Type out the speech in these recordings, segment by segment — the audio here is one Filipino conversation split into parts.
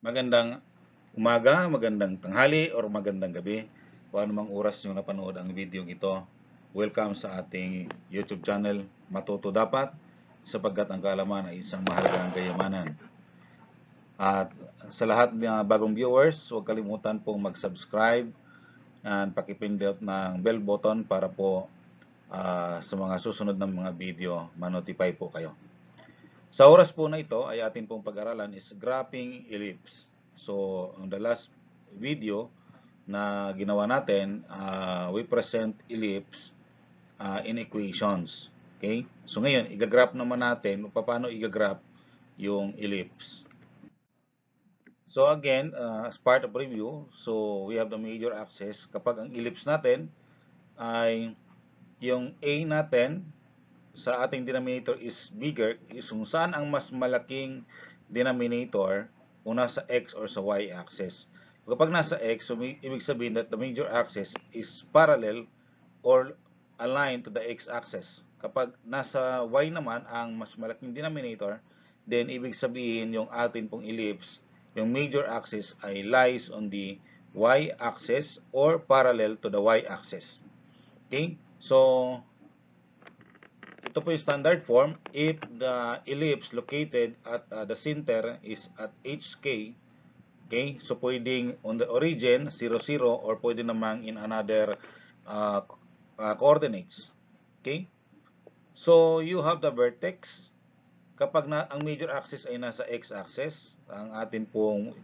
Magandang umaga, magandang tanghali, or magandang gabi. Kung anumang oras nyo napanood ang video ito, welcome sa ating YouTube channel, Matuto Dapat, sapagkat ang kaalaman ay isang mahalagang kayamanan. At sa lahat ng bagong viewers, huwag kalimutan pong mag-subscribe at pakipindot ng bell button para po sa mga susunod ng mga video, ma-notify po kayo. Sa oras po na ito ay atin pong pag-aralan is graphing ellipse. So, on the last video na ginawa natin, we present ellipse in equations. Okay? So, ngayon, i-graph naman natin paano i-graph yung ellipse. So, again, as part of review, so we have the major axis. Kapag ang ellipse natin ay yung A natin sa ating denominator is bigger, is kung saan ang mas malaking denominator kung nasa x or sa y axis. Kapag nasa x, so ibig sabihin that the major axis is parallel or aligned to the x axis. Kapag nasa y naman ang mas malaking denominator, then ibig sabihin yung atin pong ellipse, yung major axis ay lies on the y axis or parallel to the y axis. Okay? So, ito po yung standard form. If the ellipse located at the center is at HK, okay, so pwedeng on the origin, 0, 0, or pwede namang in another coordinates. Okay? So, you have the vertex. Kapag ang major axis ay nasa x-axis, ang atin pong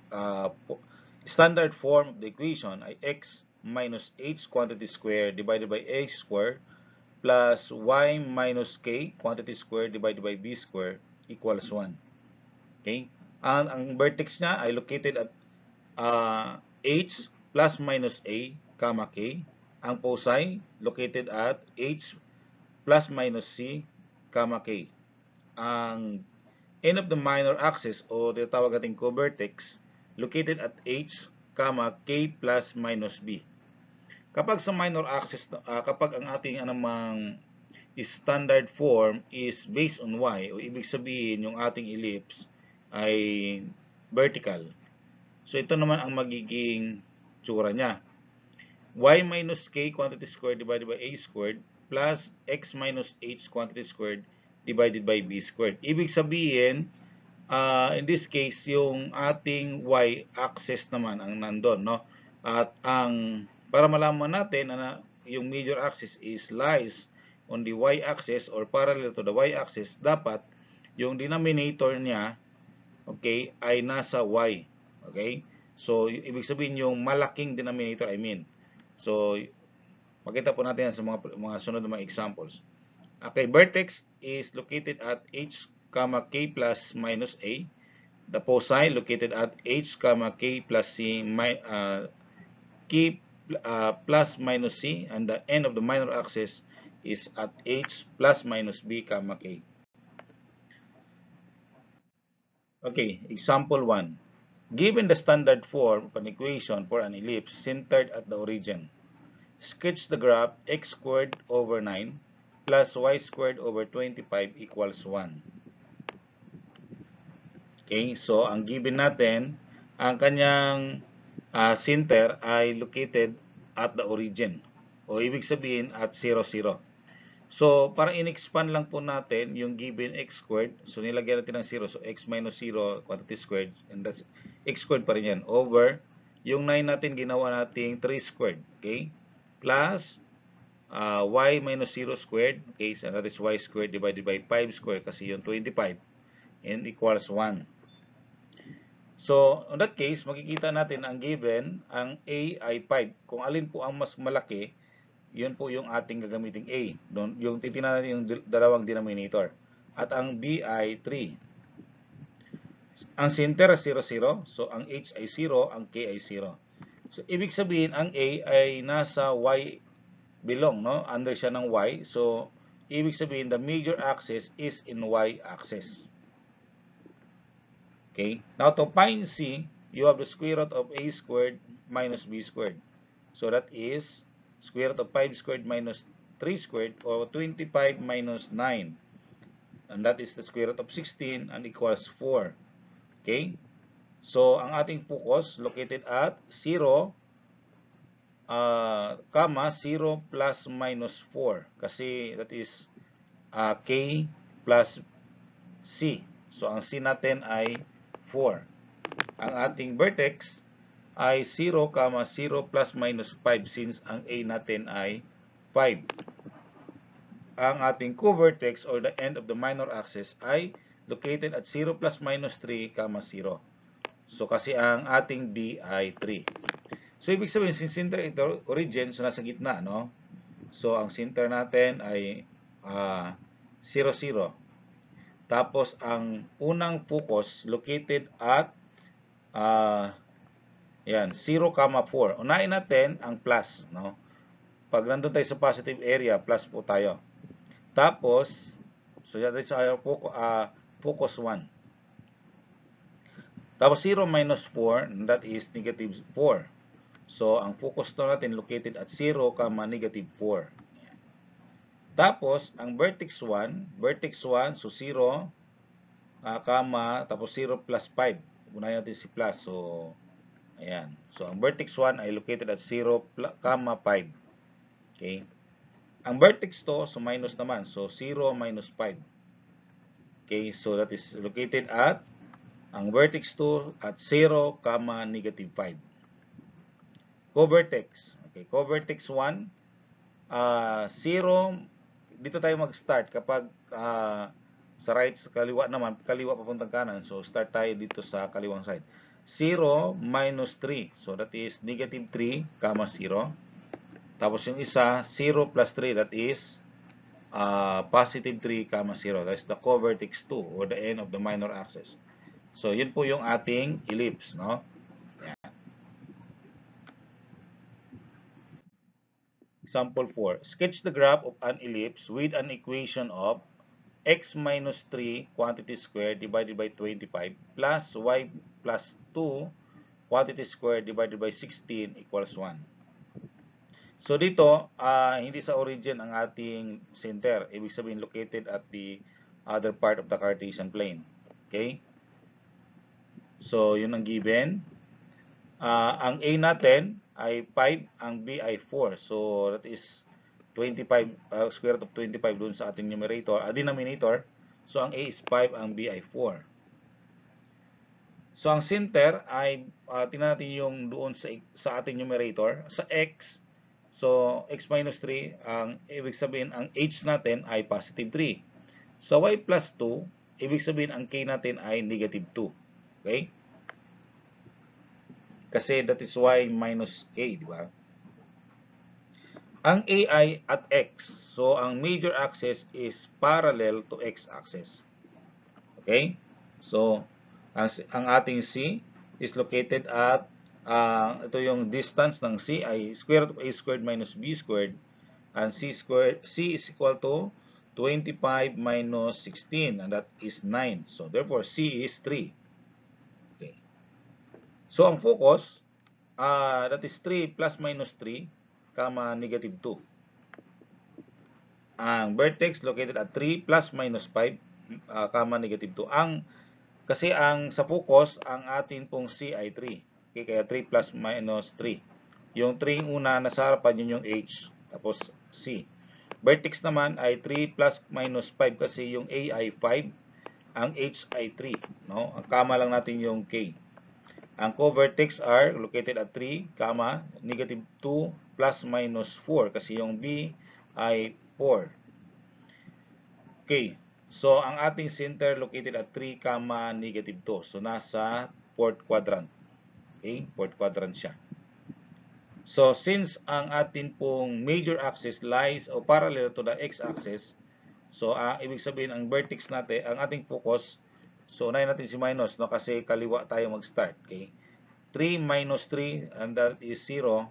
standard form of the equation ay x minus h quantity square divided by a square plus y minus k quantity square divided by b square equals 1. Okay? Ang vertex niya ay located at h plus minus a, comma k. Ang foci located at h plus minus c, comma k. Ang end of the minor axis o tinatawag nating co-vertex located at h, comma k plus minus b. Kapag sa minor axis, kapag ang ating anumang standard form is based on y, o ibig sabihin yung ating ellipse ay vertical. So ito naman ang magiging tsura niya. Y minus k quantity squared divided by a squared plus x minus h quantity squared divided by b squared. Ibig sabihin, in this case, yung ating y-axis naman ang nandun, no? At para malaman natin na yung major axis is lies on the y-axis or parallel to the y-axis, dapat yung denominator niya, okay, ay nasa y. Okay? So, ibig sabihin yung malaking denominator, I mean. So, makita po natin yan sa mga sunod na mga examples. Okay, vertex is located at h, k plus minus a. The foci located at h, k plus c, k plus minus c, and the end of the minor axis is at h plus minus b, k. Okay, example 1. Given the standard form of an equation for an ellipse centered at the origin, sketch the graph x squared over 9 plus y squared over 25 equals 1. Okay, so ang given natin, ang kanyang center ay located at the origin. O ibig sabihin at 0, 0. So, para in-expand lang po natin yung given x squared, so nilagyan natin ng 0. So, x minus 0 quantity squared, and that's x squared pa rin yan, over yung 9 natin ginawa nating 3 squared, okay? Plus y minus 0 squared, okay? So, that is y squared divided by 5 squared kasi yung 25, and equals 1. So, in that case, makikita natin ang given, ang A ay 5. Kung alin po ang mas malaki, yun po yung ating gagamiting A. Yung titingnan natin yung dalawang denominator. At ang B ay 3. Ang center ay 0, 0. So, ang H ay 0, ang K ay 0. So, ibig sabihin, ang A ay nasa Y belong, no? Under siya ng Y. So, ibig sabihin, the major axis is in Y axis. Okay, now to find C, you have the square root of a squared minus b squared. So that is square root of 5 squared minus 3 squared, or 25 minus 9. And that is the square root of 16 and equals 4. Okay, So, ang ating focus located at 0, 0 plus minus 4. Kasi that is K plus C. So, ang C natin ay 4. Ang ating vertex ay 0, 0 plus minus 5 since ang A natin ay 5. Ang ating co-vertex or the end of the minor axis ay located at 0 plus minus 3, 0. So, kasi ang ating B ay 3. So, ibig sabihin, since center ito origin, so nasa gitna, no? So, ang center natin ay 0, 0. Tapos, ang unang focus located at yan, 0, 4. Unahin natin ang plus, no? Pag nandun tayo sa positive area, plus po tayo. Tapos, so that is our focus 1. Tapos 0 minus 4, that is negative 4. So, ang focus to natin located at 0, negative 4. Tapos, ang vertex 1, so 0, tapos 0 plus 5. Unahin natin si plus. So, ayan. So, ang vertex 1 ay located at 0, 5. Okay. Ang vertex 2, so minus naman. So, 0 minus 5. Okay. So, that is located at ang vertex 2 at 0, negative 5. Co-vertex. Okay. Co-vertex 1, 0, dito tayo mag-start kapag sa right, sa kaliwa naman, kaliwa papuntang kanan. So, start tayo dito sa kaliwang side. 0 minus 3. So, that is negative 3, 0. Tapos yung isa, 0 plus 3, that is positive 3, 0. That is the co-vertex 2 or the end of the minor axis. So, yun po yung ating ellipse, no? Yan. Example 4. Sketch the graph of an ellipse with an equation of x minus 3 quantity square divided by 25 plus y plus 2 quantity square divided by 16 equals 1. So dito, hindi sa origin ang ating center. Ibig sabihin located at the other part of the Cartesian plane. Okay? So, yun ang given. Ang A natin ay 5, ang B ay 4. So, that is 25, square root of 25 dun sa ating numerator, denominator. So, ang A is 5, ang B ay 4. So, ang center ay, tingnan natin yung doon sa ating numerator. Sa X, so X minus 3, ang ibig sabihin, ang H natin ay positive 3. Sa Y plus 2, ibig sabihin, ang K natin ay negative 2. Okay? Kasi that is Y minus K, di ba? Ang A ay at X. So, ang major axis is parallel to X axis. Okay? So, ang ating C is located at, ito yung distance ng C ay square root of A squared minus B squared. And C is equal to 25 minus 16. And that is 9. So, therefore, C is 3. Okay. So, ang focus, that is 3 plus minus 3, negative 2. Ang vertex located at 3 plus minus 5, negative 2. Kasi sa focus, ang atin pong C ay 3. Okay, kaya 3 plus minus 3. Yung 3 yung una, nasa harapan yun yung H. Tapos C. Vertex naman ay 3 plus minus 5 kasi yung A ay 5. Ang H ay 3. No? Ang lang natin yung K. Ang co-vertex are located at 3, negative 2 plus minus 4 kasi yung B ay 4. Okay. So, ang ating center located at 3, negative 2. So, nasa 4th quadrant. Okay? 4th quadrant siya. So, since ang atin pong major axis lies o parallel to the x-axis, so, ibig sabihin, ang vertex natin, ang ating focus, so, unahin natin si minus, no? Kasi kaliwa tayo mag-start. Okay? 3 minus 3, and that is 0,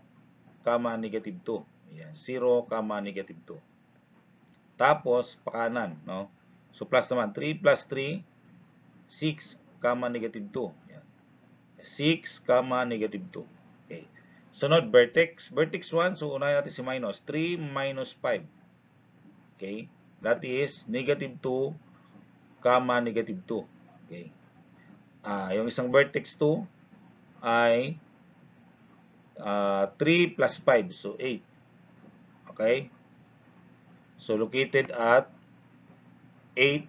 negative 2. Ayan, 0, negative 2. Tapos, pakanan, no? So, plus naman, 3 plus 3, 6, negative 2. Ayan. 6, negative 2. Okay. Sunod, vertex. Vertex 1, so unahin natin si minus. 3 minus 5. Okay. That is negative 2, negative 2. Okay. yung isang vertex 2 ay 3 plus 5, so 8. Okay? So, located at 8,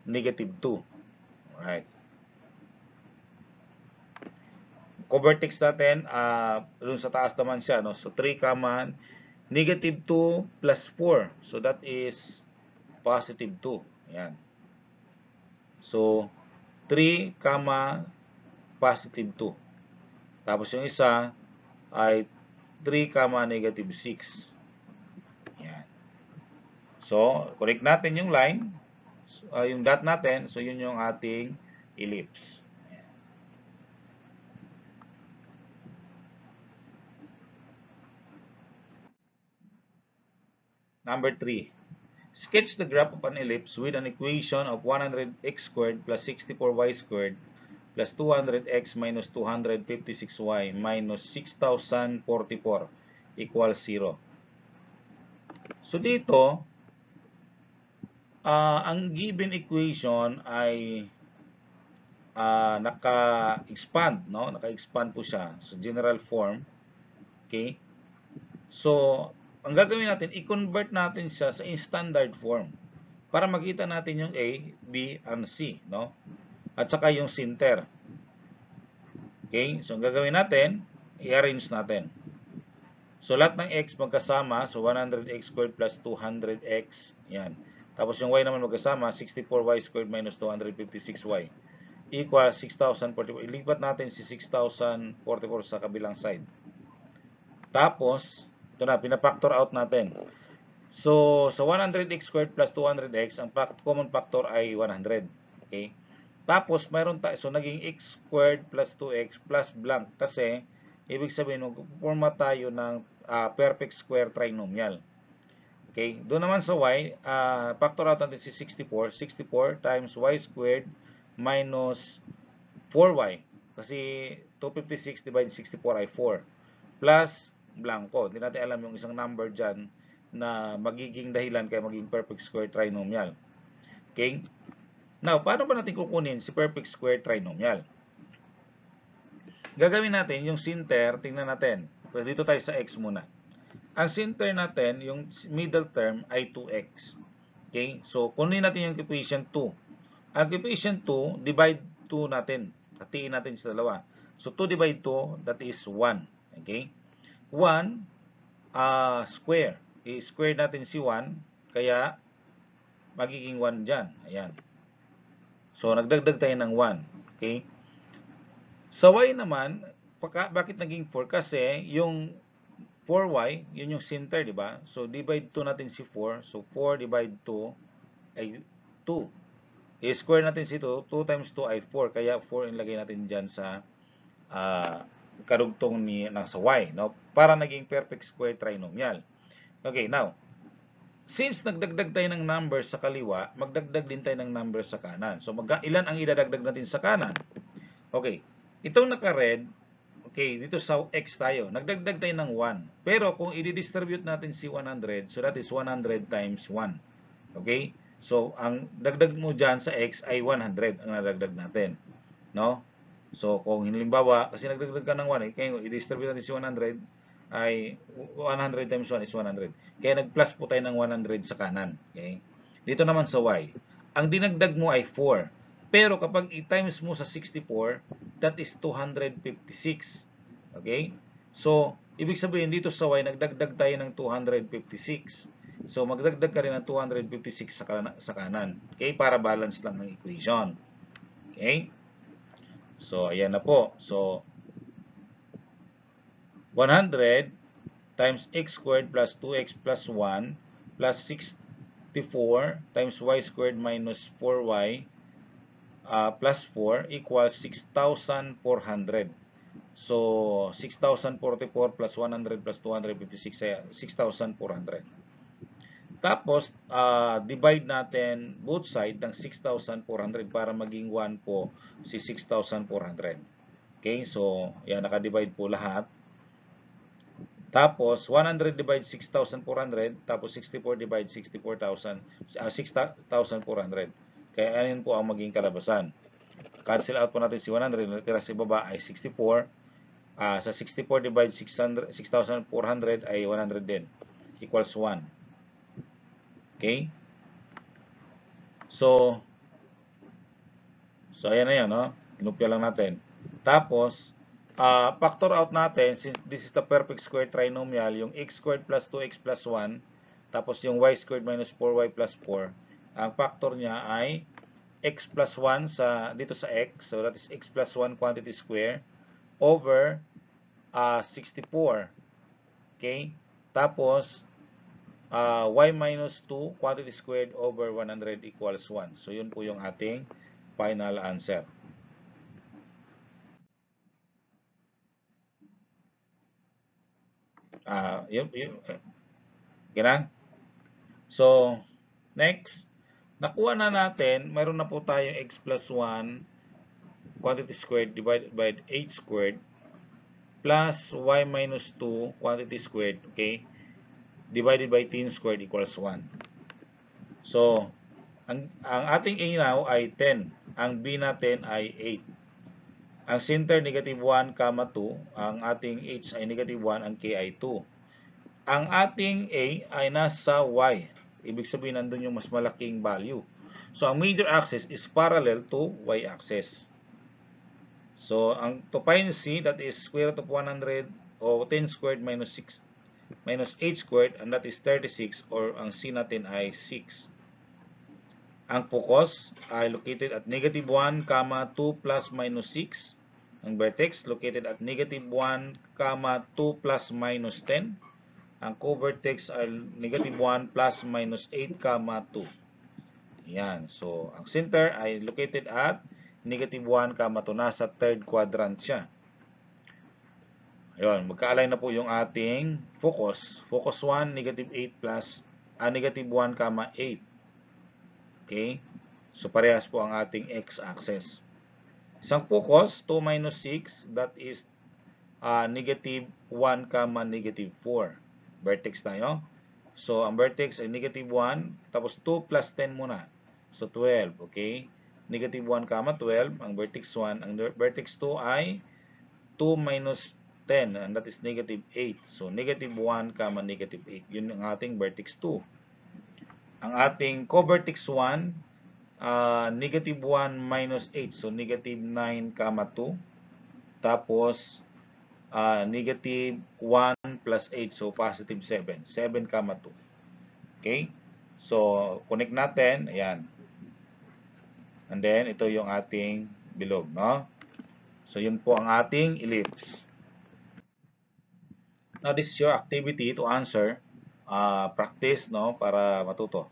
negative 2. Alright. Covertex natin, dun sa taas naman siya, no? So, 3, negative 2 plus 4. So, that is positive 2. Ayan. So, 3, positive 2. Tapos yung isa ay 3, negative 6. Ayan. So, correct natin yung line, yung dot natin. So, yun yung ating ellipse. Ayan. Number 3. Sketch the graph of an ellipse with an equation of 100x squared plus 64y squared plus 200x minus 256y minus 6044 equals 0. So dito, ang given equation ay naka-expand, no? Naka-expand po siya. So general form. Okay? So, ang gagawin natin, i-convert natin siya sa standard form para makita natin yung A, B, and C, no? At saka yung center. Okay? So, ang gagawin natin, i-arrange natin. So, lahat ng x magkasama, so 100x squared plus 200x, yan. Tapos yung y naman magkasama, 64y squared minus 256y equal 6,044. Ilipat natin si 6,044 sa kabilang side. Tapos, ito na, pinafactor out natin. So, sa 100x squared plus 200x, ang common factor ay 100. Okay? Tapos, mayroon tayo, so naging x squared plus 2x plus blank. Kasi, ibig sabihin, magpuporma tayo ng perfect square trinomial. Okay? Doon naman sa y, factor out natin si 64. 64 times y squared minus 4y. Kasi 256 divided 64 ay 4. Plus blanco. Hindi natin alam yung isang number dyan na magiging dahilan kaya magiging perfect square trinomial. Okay? Now, paano ba natin kukunin si perfect square trinomial? Gagawin natin yung center, tingnan natin. Dito tayo sa x muna. Ang center natin, yung middle term ay 2x. Okay? So, kunin natin yung equation 2. Ang equation 2, divide 2 natin. Hatiin natin sa dalawa. So, 2 divide 2, that is 1. Okay? 1 square. I-square natin si 1, kaya magiging 1 dyan. Ayan. So, nagdagdag tayo ng 1. Okay? Sa y naman, bakit naging 4? Kasi yung 4y, yun yung center, di ba? So, divide 2 natin si 4. So, 4 divide 2 ay 2. I-square natin si 2. 2 times 2 ay 4. Kaya 4 ilagay natin dyan sa karugtong sa y, no? Para naging perfect square trinomial. Okay, now, since nagdagdag tayo ng number sa kaliwa, magdagdag din tayo ng number sa kanan. So, ilan ang idadagdag natin sa kanan? Okay, itong naka-red, okay, dito sa x tayo, nagdagdag tayo ng 1. Pero kung i-distribute natin si 100, so that is 100 times 1. Okay? So, ang dagdag mo dyan sa x ay 100 ang nadagdag natin. No? So, kung halimbawa, kasi nagdagdag ka ng 1, kaya i-distribute natin si 100, ay 100 times 1 is 100. Kaya nag-plus po tayo ng 100 sa kanan. Okay? Dito naman sa y, ang dinagdag mo ay 4. Pero kapag i-times mo sa 64, that is 256. Okay? So, ibig sabihin dito sa y, nagdagdag tayo ng 256. So, magdagdag ka rin ng 256 sa kanan. Okay? Para balance lang ng equation. Okay? So, ayan na po. So, 100 times x squared plus 2x plus 1 plus 64 times y squared minus 4y plus 4 equals 6,400. So, 6,044 plus 100 plus 256, 6,400. Tapos, divide natin both side ng 6,400 para maging 1 po si 6,400. Okay, so, yan, naka-divide po lahat. Tapos, 100 divide 6,400, tapos 64 divide 6,400. Kaya, ayan po ang maging kalabasan. cancel out po natin si 100. Natira sa ibaba ay 64. Sa 64 divide 6,400 ay 100 din. Equals 1. Okay? So ayan na yan, no? Inupya lang natin. Tapos, factor out natin, since this is the perfect square trinomial, yung x squared plus 2x plus 1, tapos yung y squared minus 4y plus 4, ang factor niya ay x plus 1 dito sa x, so that is x plus 1 quantity square, over 64. Okay? Tapos, y minus 2 quantity squared over 100 equals 1. So, yun po yung ating final answer. Yun. Ganang? So, next, nakuha na natin, mayroon na po tayong x plus 1 quantity squared divided by h squared plus y minus 2 quantity squared, okay, divided by 10 squared equals 1. So, ang ating a now ay 10. Ang b natin ay 8. Ang center negative 1, 2. Ang ating h ay negative 1. Ang k ay 2. Ang ating a ay nasa y. Ibig sabihin, nandun yung mas malaking value. So, ang major axis is parallel to y axis. So, to find c, that is square root of 100 o 10 squared minus 6 minus 8 squared, and that is 36, or ang c natin ay 6. Ang focus ay located at negative 1, 2 plus minus 6. Ang vertex located at negative 1, 2 plus minus 10. Ang co-vertex ay negative 1 plus minus 8, 2. Yan. So, ang center ay located at negative 1, 2. Nasa third quadrant siya. Ayun. Magka-align na po yung ating focus. Focus 1, negative 8 plus negative 1, 8. Okay? So, parehas po ang ating x-axis. Isang focus, 2 minus 6, that is negative 1, negative 4. Vertex tayo. So, ang vertex ay negative 1, tapos 2 plus 10 muna. So, 12. Okay? Negative 1, 12. Ang vertex 1. Ang vertex 2 ay 2 minus 10, and that is negative 8. So, negative 1, negative 8. Yun ang ating vertex 2. Ang ating co-vertex 1, negative 1 minus 8. So, negative 9, 2. Tapos, negative 1 plus 8. So, positive 7. 7, 2. Okay? So, connect natin. Ayan. And then, ito yung ating bilog, no? So, yun po ang ating ellipse. Now, this is your activity to answer. Practice, no? Para matuto.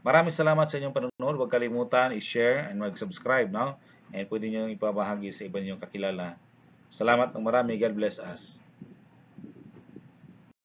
Maraming salamat sa inyong panonood. Huwag kalimutan i-share and mag-subscribe, no? And pwede nyo ipabahagi sa iba ninyong kakilala. Salamat ng marami. God bless us.